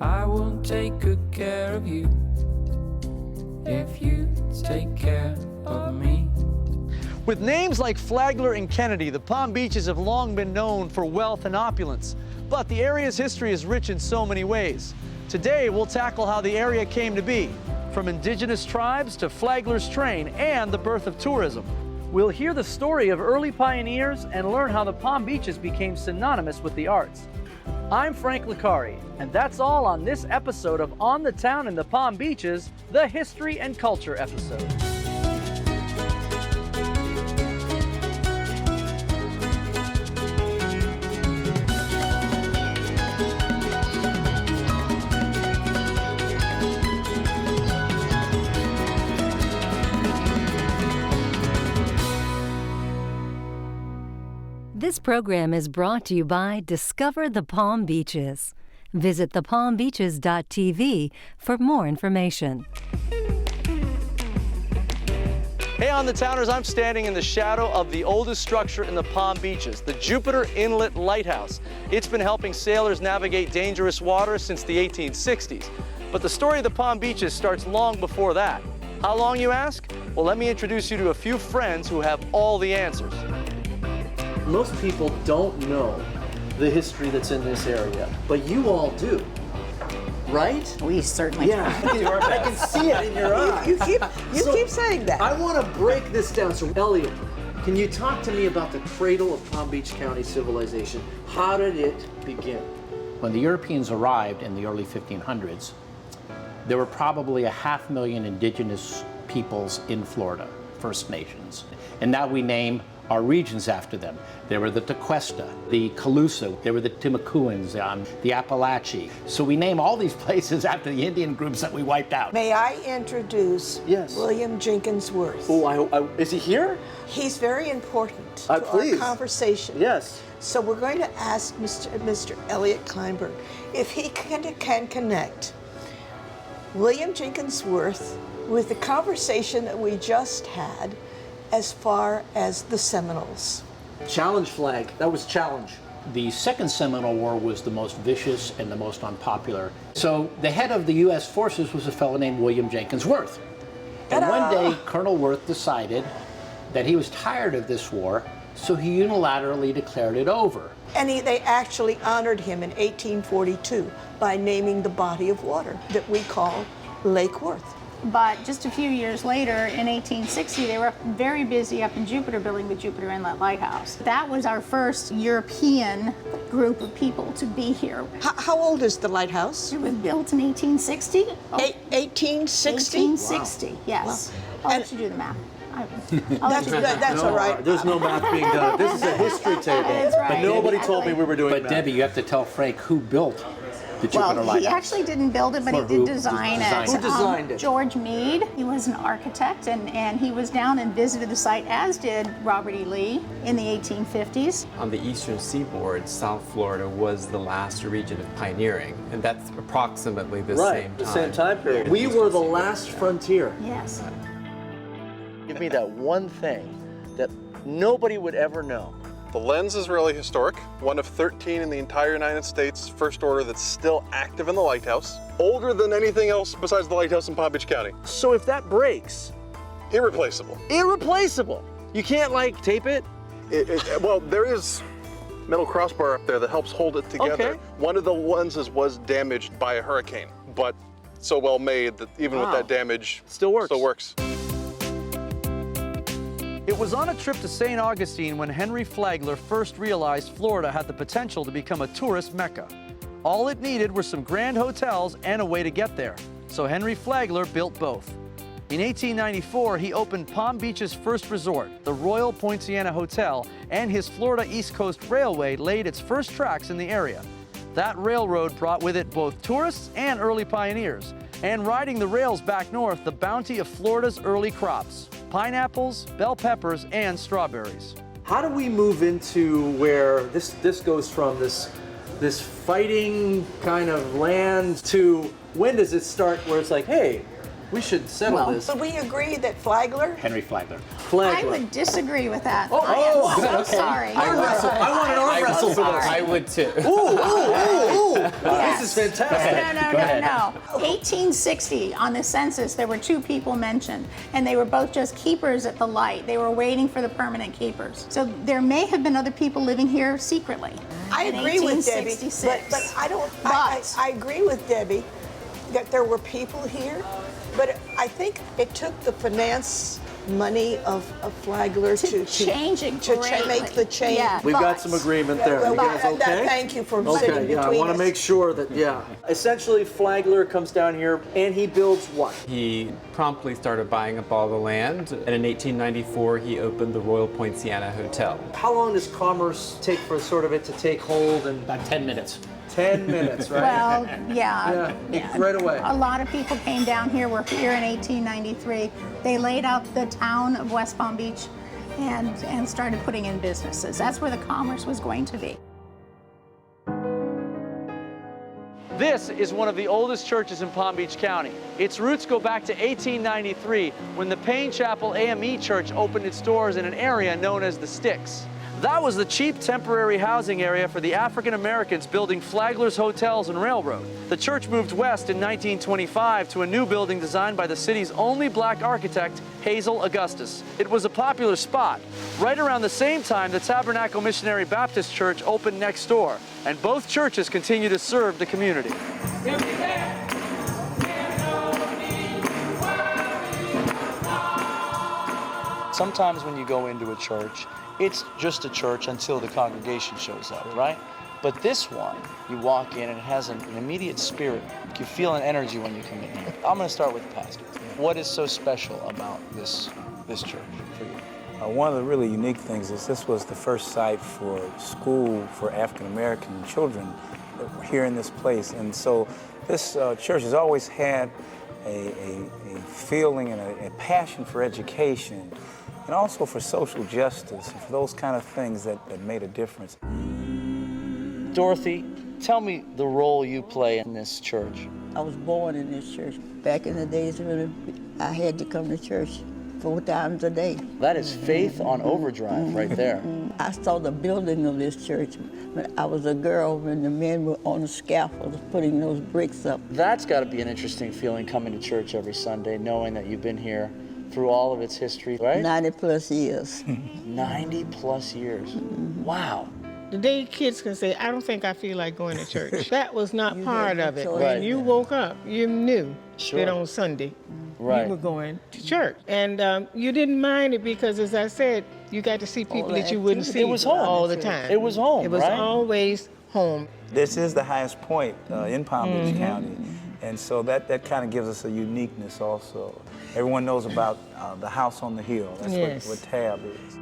I will take good care of you if you take care of me. With names like Flagler and Kennedy, the Palm Beaches have long been known for wealth and opulence. But the area's history is rich in so many ways. Today, we'll tackle how the area came to be, from indigenous tribes to Flagler's train and the birth of tourism. We'll hear the story of early pioneers and learn how the Palm Beaches became synonymous with the arts. I'm Frank Licari, and that's all on this episode of On the Town in the Palm Beaches, the History and Culture episode. This program is brought to you by Discover the Palm Beaches. Visit thepalmbeaches.tv for more information. Hey, On the Towners, I'm standing in the shadow of the oldest structure in the Palm Beaches, the Jupiter Inlet Lighthouse. It's been helping sailors navigate dangerous waters since the 1860s. But the story of the Palm Beaches starts long before that. How long, you ask? Well, let me introduce you to a few friends who have all the answers. Most people don't know the history that's in this area, but you all do, right? We certainly Yeah, I can see it in your eyes. You keep saying that. I want to break this down. So, Elliot, can you talk to me about the cradle of Palm Beach County civilization? How did it begin? When the Europeans arrived in the early 1500s, there were probably 500,000 indigenous peoples in Florida, First Nations. And now we name our regions after them. There were the Tequesta, the Calusa, there were the Timucuans, the Appalachee. So we name all these places after the Indian groups that we wiped out. May I introduce William Jenkins Worth? Oh, is he here? He's very important to please. our conversation. Yes. So we're going to ask Mr. Elliot Kleinberg if he can connect William Jenkins Worth with the conversation that we just had as far as the Seminoles. Challenge flag. That was challenge. The Second Seminole War was the most vicious and the most unpopular. So the head of the U.S. forces was a fellow named William Jenkins Worth. And one day, Colonel Worth decided that he was tired of this war, so he unilaterally declared it over. And they actually honored him in 1842 by naming the body of water that we call Lake Worth. But just a few years later, in 1860, they were very busy up in Jupiter building the Jupiter Inlet Lighthouse. That was our first European group of people to be here. How old is the lighthouse? It was built in 1860. 1860? 1860, wow. Yes. I'll let you do the math. That's all right. There's no math being done. This is a history table. That's right. But nobody told me we were doing But math. Debbie, you have to tell Frank who built the Jupiter Well, Lighthouse. he actually didn't build it, but he did design it. Who designed it? George Meade. He was an architect, and he was down and visited the site, as did Robert E. Lee in the 1850s. On the eastern seaboard, South Florida was the last region of pioneering, and that's approximately the same time. The same time period. We were the last frontier. Yes. Give me that one thing that nobody would ever know. The lens is really historic, one of 13 in the entire United States, first order that's still active in the lighthouse. Older than anything else besides the lighthouse in Palm Beach County. So if that breaks, Irreplaceable. irreplaceable. You can't like tape it? Well, there is metal crossbar up there that helps hold it together. Okay. One of the lenses was damaged by a hurricane, but so well made that even with that damage, Still works. Still works. It was on a trip to St. Augustine when Henry Flagler first realized Florida had the potential to become a tourist mecca. All it needed were some grand hotels and a way to get there. So Henry Flagler built both. In 1894, he opened Palm Beach's first resort, the Royal Poinciana Hotel, and his Florida East Coast Railway laid its first tracks in the area. That railroad brought with it both tourists and early pioneers, and riding the rails back north, the bounty of Florida's early crops: pineapples, bell peppers, and strawberries. How do we move into where this goes from this fighting kind of land to when does it start where it's like, hey, We should settle this. So we agree that Flagler? Henry Flagler. I would disagree with that. Oh, I am oh, so okay. sorry. I want an arm wrestle for this. I would too. Ooh. Yes. This is fantastic. No. 1860, on the census, there were 2 people mentioned, and they were both just keepers at the light. They were waiting for the permanent keepers. So there may have been other people living here secretly. I in agree with Debbie, 1866. but I don't. But- I agree with Debbie that there were people here, but I think it took the finance money of Flagler to change it to greatly. make the change. Yeah. We've got some agreement there. You guys okay? Thank you for sitting Okay, between I want to us. make sure that, Essentially, Flagler comes down here and he builds what? He promptly started buying up all the land, and in 1894 he opened the Royal Poinciana Hotel. How long does commerce take for sort of it to take hold? And About 10 minutes. 10 minutes, right? Well, yeah. Right away. A lot of people came down here, were here in 1893. They laid out the town of West Palm Beach and started putting in businesses. That's where the commerce was going to be. This is one of the oldest churches in Palm Beach County. Its roots go back to 1893 when the Payne ChapelAME Church opened its doors in an area known as the Sticks. That was the cheap temporary housing area for the African Americans building Flagler's hotels and railroad. The church moved west in 1925 to a new building designed by the city's only black architect, Hazel Augustus. It was a popular spot. Right around the same time, the Tabernacle Missionary Baptist Church opened next door, and both churches continue to serve the community. Sometimes when you go into a church, it's just a church until the congregation shows up, right? But this one, you walk in and it has an immediate spirit. You feel an energy when you come in here. I'm going to start with the pastor. What is so special about this church for you? One of the really unique things is this was the first site for school for African American children here in this place. And so this church has always had a feeling and a passion for education, and also for social justice, and for those kind of things that made a difference. Dorothy, tell me the role you play in this church. I was born in this church. Back in the days when I had to come to church 4 times a day. That is faith on overdrive right there. I saw the building of this church when I was a girl, when the men were on the scaffold putting those bricks up. That's got to be an interesting feeling coming to church every Sunday, knowing that you've been here through all of its history, right? 90 plus years. 90 plus years. Wow. The day kids can say, I don't think I feel like going to church. That was not part of it. Right. When you woke up, you knew Sure. that on Sunday Right. you were going to church. And you didn't mind it because, as I said, you got to see people that you wouldn't see It was home. all the time. It was home, It was right? always home. This is the highest point in Palm Beach County, and so that kind of gives us a uniqueness also. Everyone knows about the house on the hill. That's Yes. what Tab is.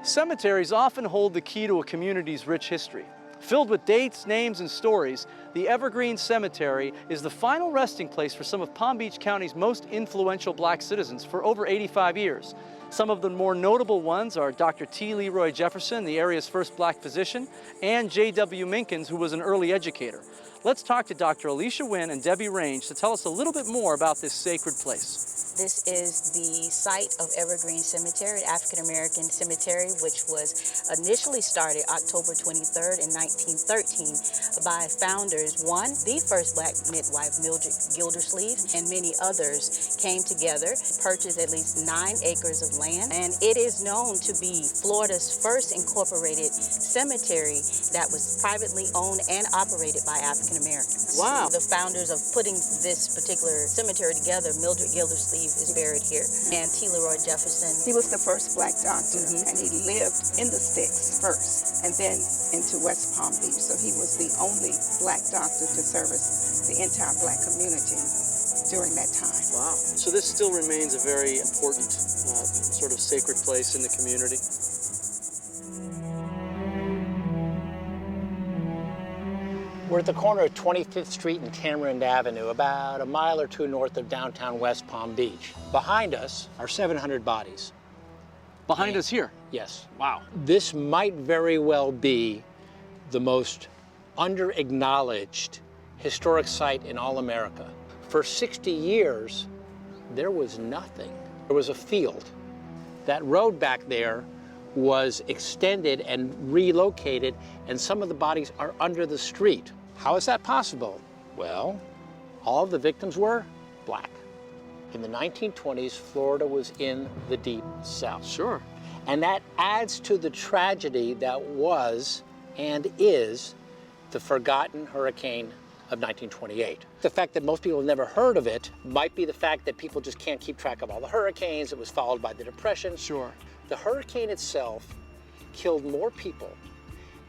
Cemeteries often hold the key to a community's rich history. Filled with dates, names, and stories, the Evergreen Cemetery is the final resting place for some of Palm Beach County's most influential black citizens for over 85 years. Some of the more notable ones are Dr. T. Leroy Jefferson, the area's first black physician, and J.W. Minkins, who was an early educator. Let's talk to Dr. Alicia Wynn and Debbie Range to tell us a little bit more about this sacred place. This is the site of Evergreen Cemetery, African American cemetery, which was initially started October 23rd in 1913 by founders. One, the first black midwife, Mildred Gildersleeve, and many others came together, purchased at least 9 acres of land, and it is known to be Florida's first incorporated cemetery that was privately owned and operated by African Americans. Wow. The founders of putting this particular cemetery together, Mildred Gildersleeve, is buried here, and T. Leroy Jefferson. He was the first black doctor, and he lived in the Sticks first, and then into West Palm Beach. So he was the only black doctor to service the entire black community during that time. Wow. So this still remains a very important sort of sacred place in the community. We're at the corner of 25th Street and Tamarind Avenue, about a mile or two north of downtown West Palm Beach. Behind us are 700 bodies. Behind us here? Yes. Wow. This might very well be the most under-acknowledged historic site in all America. For 60 years, there was nothing. There was a field. That road back there was extended and relocated, and some of the bodies are under the street. How is that possible? Well, all of the victims were black. In the 1920s, Florida was in the Deep South. Sure. And that adds to the tragedy that was and is the forgotten hurricane of 1928. The fact that most people have never heard of it might be the fact that people just can't keep track of all the hurricanes. It was followed by the Depression. Sure. The hurricane itself killed more people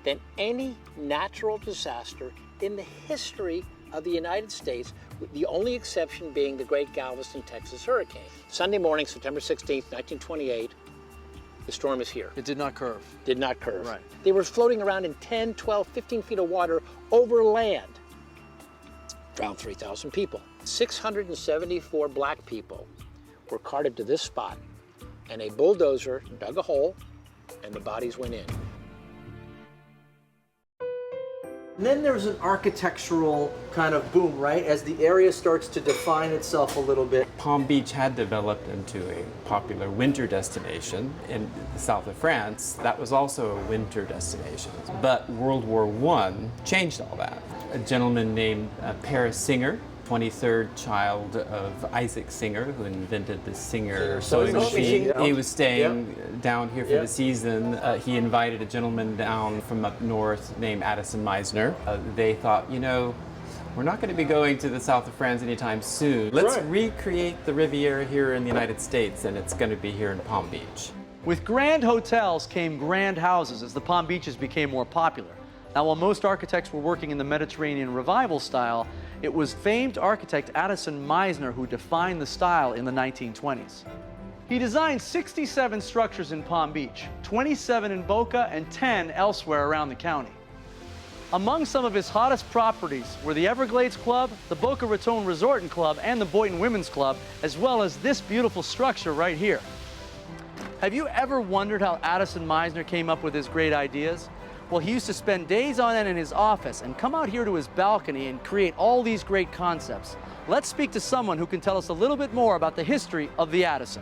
than any natural disaster in the history of the United States, with the only exception being the Great Galveston, Texas hurricane. Sunday morning, September 16th, 1928, the storm is here. It did not curve. Did not curve. Right. They were floating around in 10, 12, 15 feet of water over land. Drowned 3,000 people. 674 black people were carted to this spot, and a bulldozer dug a hole, and the bodies went in. And then there's an architectural kind of boom, right? As the area starts to define itself a little bit. Palm Beach had developed into a popular winter destination in the south of France. That was also a winter destination. But World War I changed all that. A gentleman named Paris Singer, 23rd child of Isaac Singer, who invented the Singer sewing machine. He was staying down here for the season. He invited a gentleman down from up north named Addison Meisner. They thought, you know, we're not going to be going to the south of France anytime soon. Let's recreate the Riviera here in the United States, and it's going to be here in Palm Beach. With grand hotels came grand houses as the Palm Beaches became more popular. Now, while most architects were working in the Mediterranean revival style, it was famed architect Addison Meisner who defined the style in the 1920s. He designed 67 structures in Palm Beach, 27 in Boca, and 10 elsewhere around the county. Among some of his hottest properties were the Everglades Club, the Boca Raton Resort and Club, and the Boynton Women's Club, as well as this beautiful structure right here. Have you ever wondered how Addison Meisner came up with his great ideas? Well, he used to spend days on end in his office and come out here to his balcony and create all these great concepts. Let's speak to someone who can tell us a little bit more about the history of the Addison.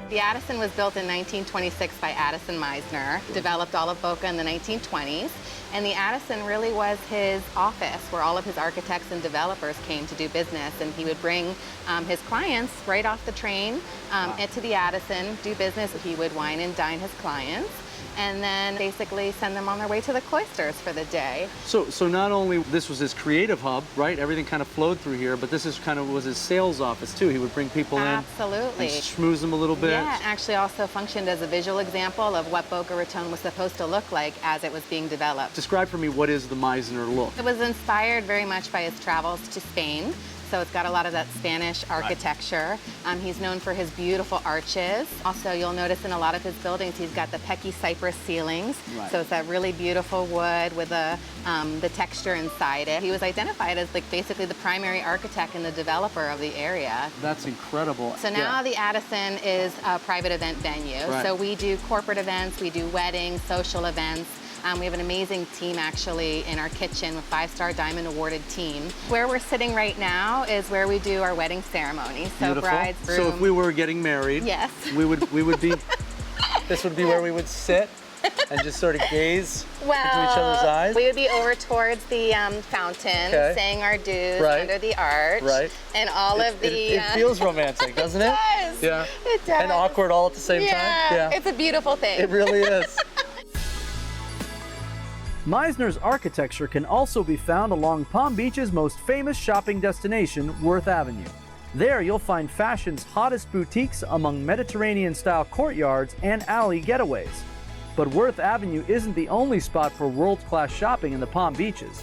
The Addison was built in 1926 by Addison Meisner, developed all of Boca in the 1920s, and the Addison really was his office where all of his architects and developers came to do business, and he would bring his clients right off the train to the Addison, do business. He would wine and dine his clients, and then basically send them on their way to the cloisters for the day. So not only this was his creative hub, right? Everything kind of flowed through here, but this is kind of was his sales office too. He would bring people in and schmooze them a little bit. Yeah, actually also functioned as a visual example of what Boca Raton was supposed to look like as it was being developed. Describe for me, what is the Meisner look? It was inspired very much by his travels to Spain. So it's got a lot of that Spanish architecture. He's known for his beautiful arches. Also, you'll notice in a lot of his buildings, he's got the pecky cypress ceilings. Right. So it's that really beautiful wood with the texture inside it. He was identified as like basically the primary architect and the developer of the area. That's incredible. So now the Addison is a private event venue. Right. So we do corporate events, we do weddings, social events. We have an amazing team actually in our kitchen, a 5-star Diamond awarded team. Where we're sitting right now is where we do our wedding ceremony. So beautiful. brides, groom. So if we were getting married, yes, we would be. This would be where we would sit and just sort of gaze into each other's eyes. We would be over towards the fountain, saying our dues under the arch, and all of the. It feels romantic, doesn't it? It does. Yeah. It does. And awkward all at the same time. Yeah. It's a beautiful thing. It really is. Meisner's architecture can also be found along Palm Beach's most famous shopping destination, Worth Avenue. There you'll find fashion's hottest boutiques among Mediterranean-style courtyards and alley getaways. But Worth Avenue isn't the only spot for world-class shopping in the Palm Beaches.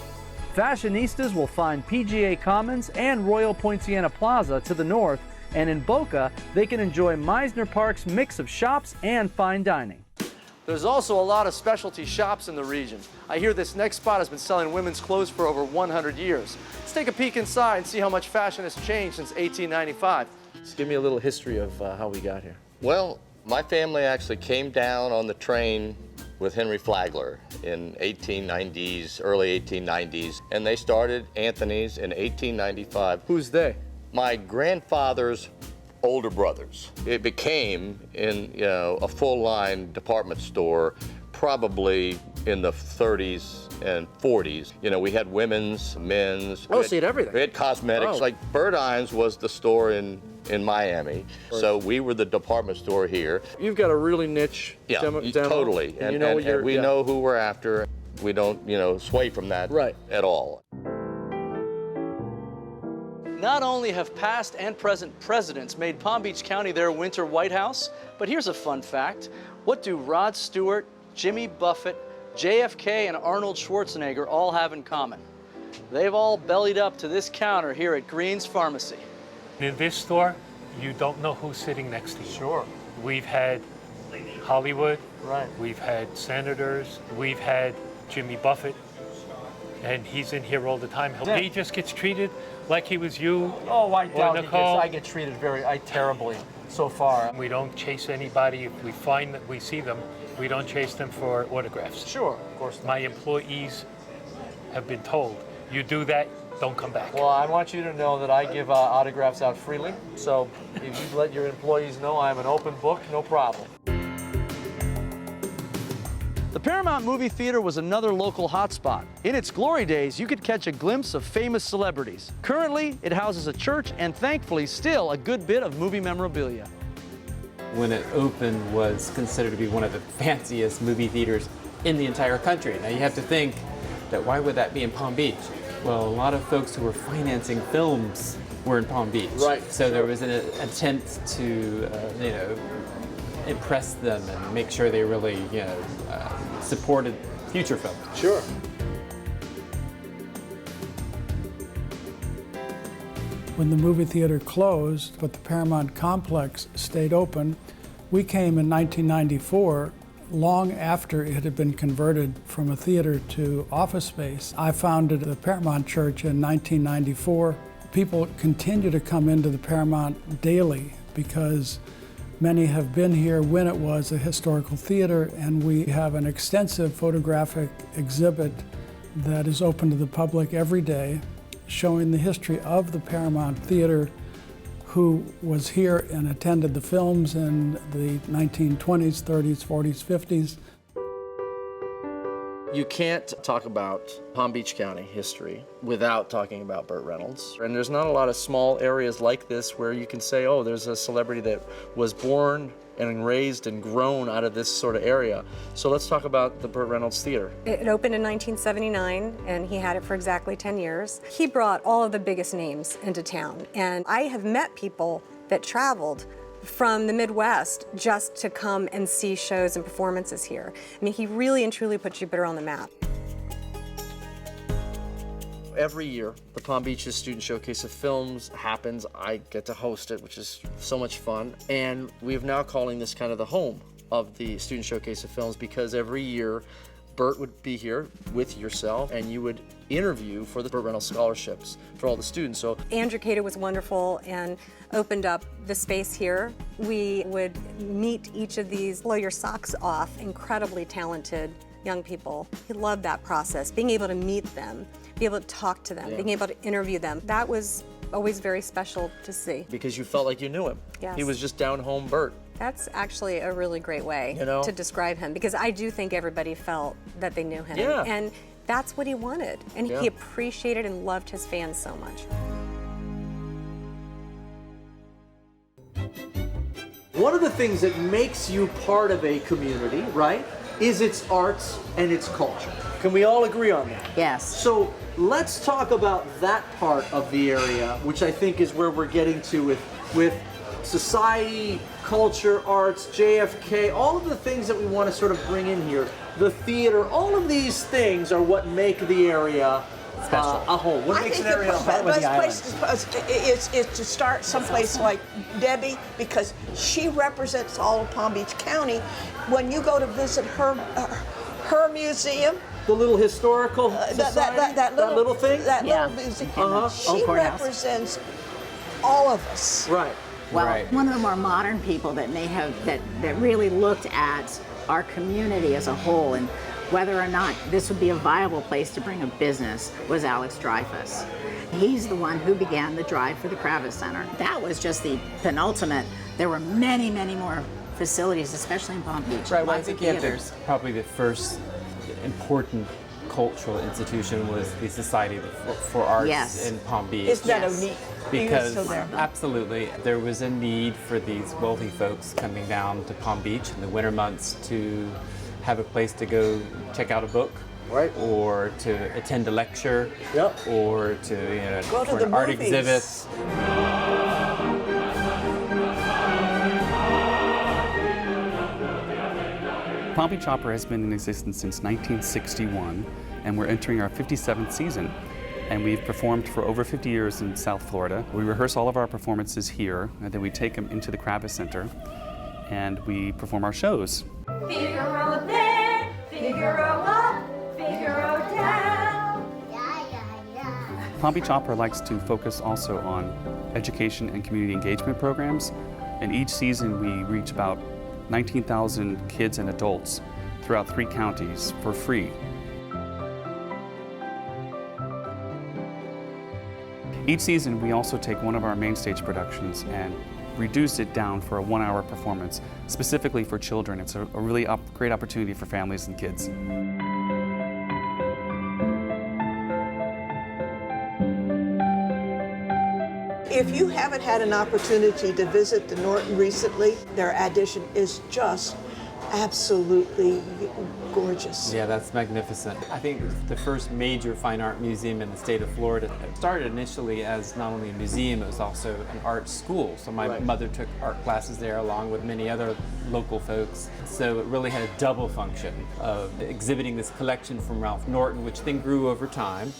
Fashionistas will find PGA Commons and Royal Poinciana Plaza to the north, and in Boca, they can enjoy Meisner Park's mix of shops and fine dining. There's also a lot of specialty shops in the region. I hear this next spot has been selling women's clothes for over 100 years. Let's take a peek inside and see how much fashion has changed since 1895. Just give me a little history of how we got here. Well, my family actually came down on the train with Henry Flagler in 1890s, early 1890s, and they started Anthony's in 1895. Who's they? My grandfather's older brothers. It became a full-line department store probably in the 30s and 40s. We had women's, men's. Oh, so you had everything. We had cosmetics. Oh. Like Birdine's was the store in Miami. So we were the department store here. You've got a really niche demo. Totally. And we know who we're after. We don't, sway from that at all. Not only have past and present presidents made Palm Beach County their winter White House, but here's a fun fact. What do Rod Stewart, Jimmy Buffett, JFK, and Arnold Schwarzenegger all have in common? They've all bellied up to this counter here at Green's Pharmacy. In this store, you don't know who's sitting next to you. Sure. We've had Hollywood. Right. We've had senators. We've had Jimmy Buffett. And he's in here all the time. He just gets treated like he was you. Oh, I doubt Nicole. I get treated terribly so far. We don't chase anybody. If we find that we see them, we don't chase them for autographs. Sure, of course not. My employees have been told, you do that, don't come back. Well, I want you to know that I give autographs out freely. So if you let your employees know I'm an open book, no problem. The Paramount Movie Theater was another local hotspot. In its glory days, you could catch a glimpse of famous celebrities. Currently, it houses a church and thankfully still a good bit of movie memorabilia. When it opened, was considered to be one of the fanciest movie theaters in the entire country. Now you have to think that why would that be in Palm Beach? Well, a lot of folks who were financing films were in Palm Beach. Right. So there was an attempt to, impress them and make sure they really, supported future films. Sure. When the movie theater closed, but the Paramount complex stayed open, we came in 1994, long after it had been converted from a theater to office space. I founded the Paramount Church in 1994. People continue to come into the Paramount daily because many have been here when it was a historical theater, and we have an extensive photographic exhibit that is open to the public every day, showing the history of the Paramount Theater, who was here and attended the films in the 1920s, 30s, 40s, 50s. You can't talk about Palm Beach County history without talking about Burt Reynolds. And there's not a lot of small areas like this where you can say, oh, there's a celebrity that was born and raised and grown out of this sort of area. So let's talk about the Burt Reynolds Theater. It opened in 1979, and he had it for exactly 10 years. He brought all of the biggest names into town, and I have met people that traveled from the Midwest just to come and see shows and performances here. I mean, he really and truly put Jupiter on the map. Every year, the Palm Beach's Student Showcase of Films happens. I get to host it, which is so much fun. And we're now calling this kind of the home of the Student Showcase of Films, because every year, Burt would be here with yourself and you would interview for the Burt Reynolds scholarships for all the students. So Andrew Cater was wonderful and opened up the space here. We would meet each of these blow your socks off, incredibly talented young people. He loved that process, being able to meet them, be able to talk to them, being able to interview them. That was always very special to see. Because you felt like you knew him. Yes. He was just down home Burt. That's actually a really great way to describe him, because I do think everybody felt that they knew him. Yeah. And that's what he wanted. And he appreciated and loved his fans so much. One of the things that makes you part of a community, right, is its arts and its culture. Can we all agree on that? Yes. So let's talk about that part of the area, which I think is where we're getting to with society, culture, arts, JFK, all of the things that we want to sort of bring in here. The theater, all of these things are what make the area a home. What makes an area a home? The best place is to start someplace like Debbie, because she represents all of Palm Beach County. When you go to visit her museum, the little historical society, that little thing, little museum, she represents all of us. Right. Well, one of the more modern people that may have that really looked at our community as a whole and whether or not this would be a viable place to bring a business was Alex Dreyfus. He's the one who began the drive for the Kravis Center. That was just the penultimate. There were many, many more facilities, especially in Palm Beach. Right, well, I think there's probably the first important cultural institution was the Society for Arts in Palm Beach. Isn't that neat? Because still there. absolutely, there was a need for these wealthy folks coming down to Palm Beach in the winter months to have a place to go check out a book, right, or to attend a lecture, yep, or to go to for the an art movies. exhibit. Palm Beach Opera has been in existence since 1961, and we're entering our 57th season. And we've performed for over 50 years in South Florida. We rehearse all of our performances here, and then we take them into the Kravis Center, and we perform our shows. Figaro there, Figaro up, Figaro down. Palm Beach Opera likes to focus also on education and community engagement programs, and each season we reach about 19,000 kids and adults throughout 3 counties for free. Each season we also take one of our main stage productions and reduce it down for a 1-hour performance, specifically for children. It's a really great opportunity for families and kids. If you haven't had an opportunity to visit the Norton recently, their addition is just absolutely gorgeous. Yeah, that's magnificent. I think the first major fine art museum in the state of Florida. It started initially as not only a museum, it was also an art school. So my mother took art classes there along with many other local folks. So it really had a double function of exhibiting this collection from Ralph Norton, which then grew over time.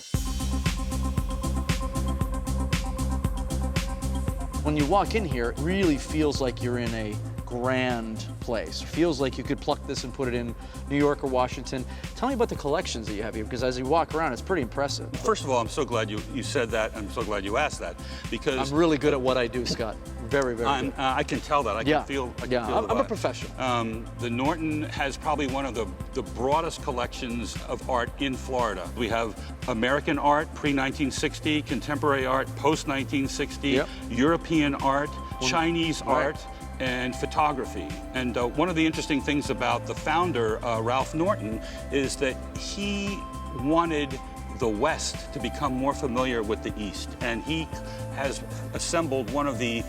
When you walk in here, it really feels like you're in a grand place. It feels like you could pluck this and put it in New York or Washington. Tell me about the collections that you have here, because as you walk around, it's pretty impressive. First of all, I'm so glad you said that. I'm so glad you asked that, because I'm really good at what I do, Scott. Very, very good. I can tell that. I can feel I'm a professional. The Norton has probably one of the broadest collections of art in Florida. We have American art, pre-1960, contemporary art, post-1960, European art, Chinese art, and photography. And one of the interesting things about the founder, Ralph Norton, is that he wanted the West to become more familiar with the East. And he has assembled one of the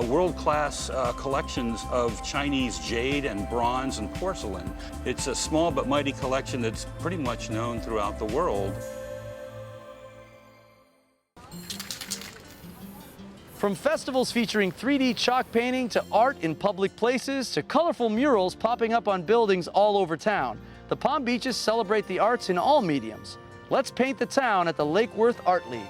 world-class collections of Chinese jade and bronze and porcelain. It's a small but mighty collection that's pretty much known throughout the world. From festivals featuring 3D chalk painting to art in public places to colorful murals popping up on buildings all over town, the Palm Beaches celebrate the arts in all mediums. Let's paint the town at the Lake Worth Art League.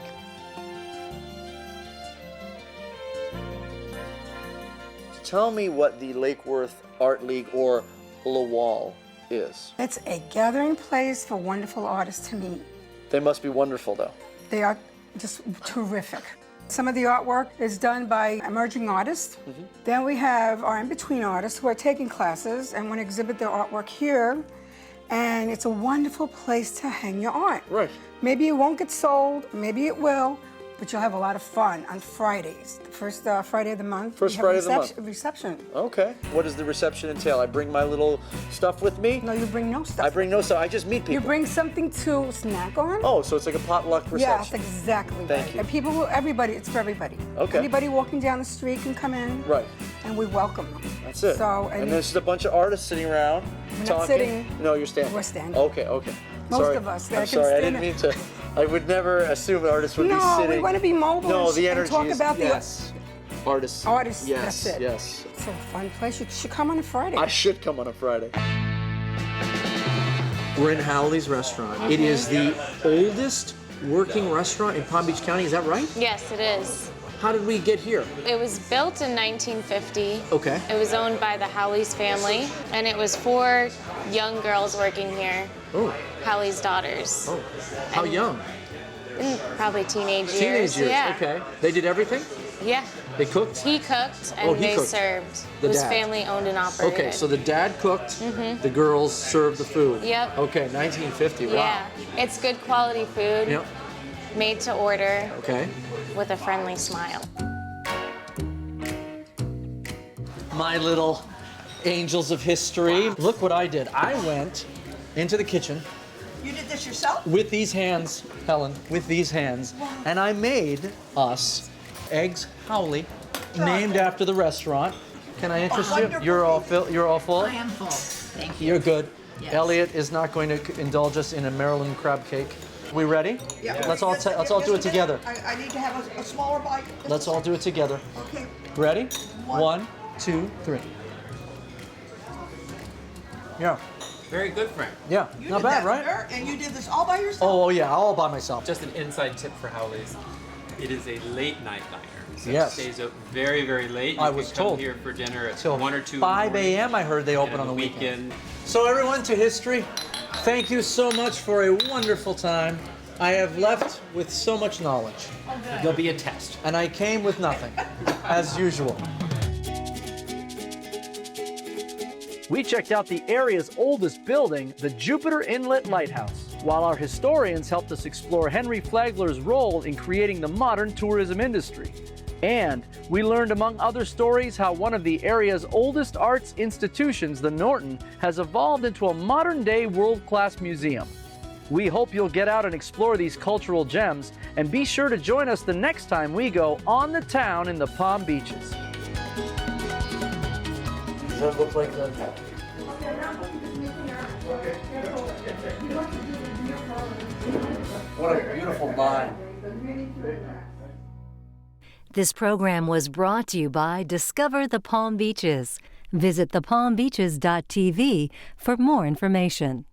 Tell me what the Lake Worth Art League, or LaWall, is. It's a gathering place for wonderful artists to meet. They must be wonderful, though. They are just terrific. Some of the artwork is done by emerging artists. Then we have our in-between artists who are taking classes and want to exhibit their artwork here. And it's a wonderful place to hang your art. Right. Maybe it won't get sold, maybe it will, but you'll have a lot of fun on Fridays. The first Friday of the month. First we have Friday of the month. Reception. Okay. What does the reception entail? I bring my little stuff with me? No, you bring no stuff. I bring no stuff. I just meet people. You bring something to snack on. Oh, so it's like a potluck reception. Yeah, that's exactly Thank right. you. And people will, everybody, it's for everybody. Okay. Anybody walking down the street can come in. Right. And we welcome them. That's it. So, and there's just a bunch of artists sitting around We're talking. not sitting. No, you're standing. We're standing. Okay, okay. Most sorry. of us. I'm sorry, I didn't mean to. I would never assume an artist would be sitting. No, we want to be mobile. No, the and energy talk is, about yes. Artists. Artists, yes, that's it. Yes. It's a fun place. You should come on a Friday. I should come on a Friday. We're in Howley's restaurant. It is the oldest working restaurant in Palm Beach County, is that right? Yes, it is. How did we get here? It was built in 1950. Okay. It was owned by the Howley's family, and it was 4 young girls working here. Oh. Howley's daughters. Oh. How young? In probably teenage years. Teenage years, Yeah. okay. They did everything? Yeah. They cooked? He cooked and Oh, he they cooked. served. The It was dad. family owned and operated. Okay, so the dad cooked, Mhm. the girls served the food. Yep. Okay, 1950, wow. Yeah. It's good quality food. Yep. Made to order Okay. with a friendly smile. My little angels of history. Look what I did. I went into the kitchen You did this yourself? with these hands, Helen, with these hands, and I made us eggs howley, named after the restaurant. Can I interest you? You're all full? I am full. Thank you. You're good. Yes. Elliot is not going to indulge us in a Maryland crab cake. We ready? Yeah. Let's all do it together. I need to have a smaller bite. Let's all do it together. Okay. Ready? 1, 2, 3. Yeah. Very good, Frank. Yeah. You Not did bad, that, right? Frank, and you did this all by yourself? Oh yeah, all by myself. Just an inside tip for Howley's. It is a late night diner. So Yes. it stays out very, very late. You I can was come told. here for dinner at Till 1 or 2 in the 5 morning. a.m. I heard they open And on the weekend. So everyone, to history, thank you so much for a wonderful time. I have left with so much knowledge. There'll be a test. And I came with nothing, as usual. We checked out the area's oldest building, the Jupiter Inlet Lighthouse, while our historians helped us explore Henry Flagler's role in creating the modern tourism industry. And we learned, among other stories, how one of the area's oldest arts institutions, the Norton, has evolved into a modern-day world-class museum. We hope you'll get out and explore these cultural gems, and be sure to join us the next time we go on the town in the Palm Beaches. Does that look like the... What a beautiful line. This program was brought to you by Discover the Palm Beaches. Visit thepalmbeaches.tv for more information.